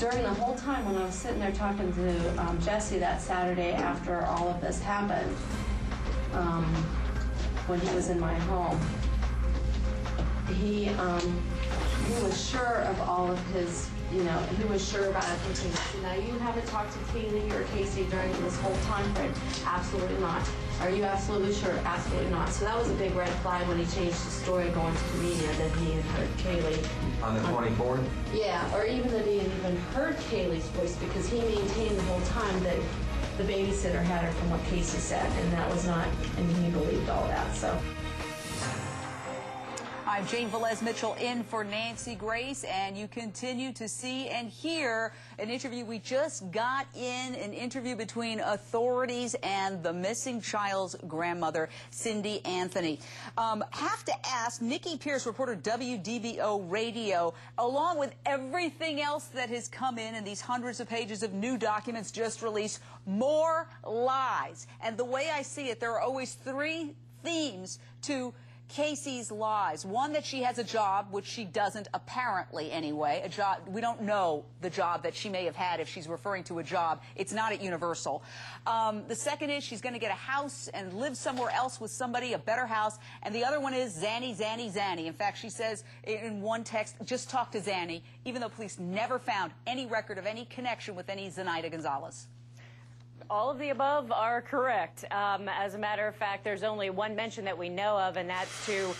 during the whole time when I was sitting there talking to Jesse that Saturday after all of this happened, when he was in my home, he was sure of all of his, he was sure about everything. Now, you haven't talked to Caylee or Casey during this whole time frame? Absolutely not. Are you absolutely sure? Absolutely not. So that was a big red flag when he changed the story going to the media that he had heard Caylee. On the 24th? Yeah, or even that he had even heard Kaylee's voice, because he maintained the whole time that the babysitter had her from what Casey said, and that was not, and he believed all that, so. I'm Jane Velez-Mitchell in for Nancy Grace, and you continue to see and hear an interview we just got in, an interview between authorities and the missing child's grandmother, Cindy Anthony. Have to ask, Nikki Pierce, reporter WDBO Radio, along with everything else that has come in and these hundreds of pages of new documents just released, more lies. And the way I see it, there are always three themes to Casey's lies. One, that she has a job, which she doesn't, apparently anyway. A job, we don't know the job that she may have had if she's referring to a job. It's not at Universal. The second is she's going to get a house and live somewhere else with somebody, a better house. And the other one is Zanny, Zanny, Zanny. In fact, she says in one text, just talk to Zanny, even though police never found any record of any connection with any Zenaida Gonzalez. All of the above are correct. As a matter of fact, there's only one mention that we know of, and that's to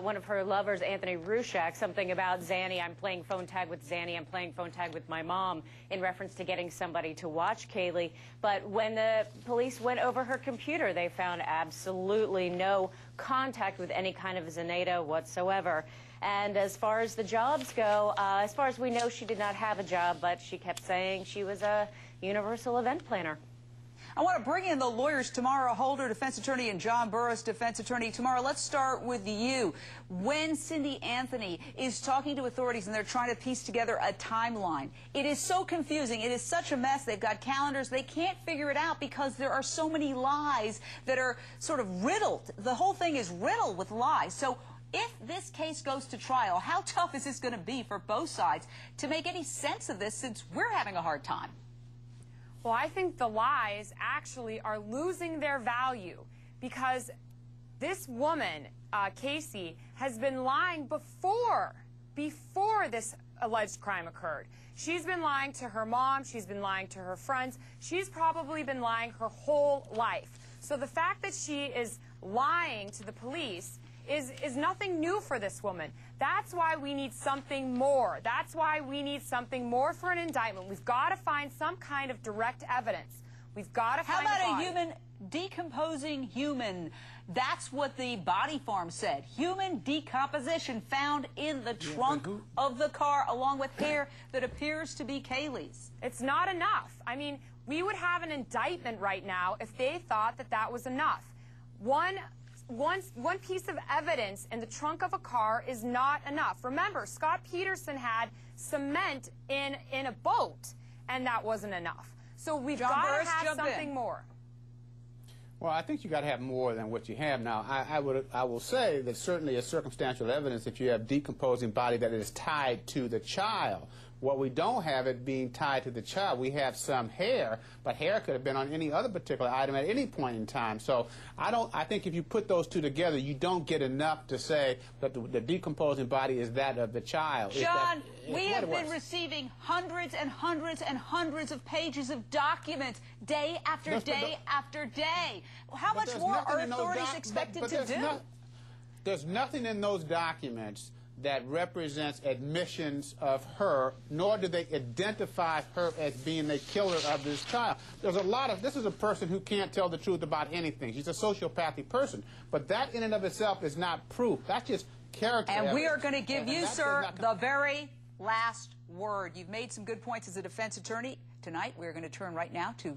one of her lovers, Anthony Rushak, something about Zanny. I'm playing phone tag with Zanny. I'm playing phone tag with my mom, in reference to getting somebody to watch Caylee. But when the police went over her computer, they found absolutely no contact with any kind of Zenaida whatsoever. And as far as the jobs go, as far as we know, she did not have a job, but she kept saying she was a Universal event planner. I want to bring in the lawyers, Tamara Holder, defense attorney, and John Burris, defense attorney. Tamara, let's start with you. When Cindy Anthony is talking to authorities and they're trying to piece together a timeline, it is so confusing. It is such a mess. They've got calendars. They can't figure it out because there are so many lies that are sort of riddled. The whole thing is riddled with lies. So if this case goes to trial, how tough is this going to be for both sides to make any sense of this, since we're having a hard time? Well, I think the lies actually are losing their value, because this woman, Casey, has been lying before this alleged crime occurred. She's been lying to her mom. She's been lying to her friends. She's probably been lying her whole life. So the fact that she is lying to the police is nothing new for this woman. That's why we need something more. That's why we need something more for an indictment. We've got to find some kind of direct evidence. We've got to find How about a human, decomposing human? That's what the body farm said. Human decomposition found in the trunk of the car, along with hair that appears to be Kaylee's. It's not enough. I mean, we would have an indictment right now if they thought that that was enough. One piece of evidence in the trunk of a car is not enough. Remember, Scott Peterson had cement in a boat, and that wasn't enough. So we've got to have something more. Well, I think you got to have more than what you have now. I will say that certainly is circumstantial evidence if you have decomposing body that is tied to the child. What we don't have it being tied to the child. We have some hair, but hair could have been on any other particular item at any point in time. So I think if you put those two together, you don't get enough to say that the decomposing body is that of the child. John, we have been receiving hundreds and hundreds and hundreds of pages of documents day after day after day. How much more are authorities expected to do? There's nothing in those documents that represents admissions of her, nor do they identify her as being the killer of this child. There's a lot of, this is a person who can't tell the truth about anything. She's a sociopathic person. But that in and of itself is not proof. That's just character And evidence. we are going to give you, sir, the very last word. You've made some good points as a defense attorney. Tonight, we're going to turn right now to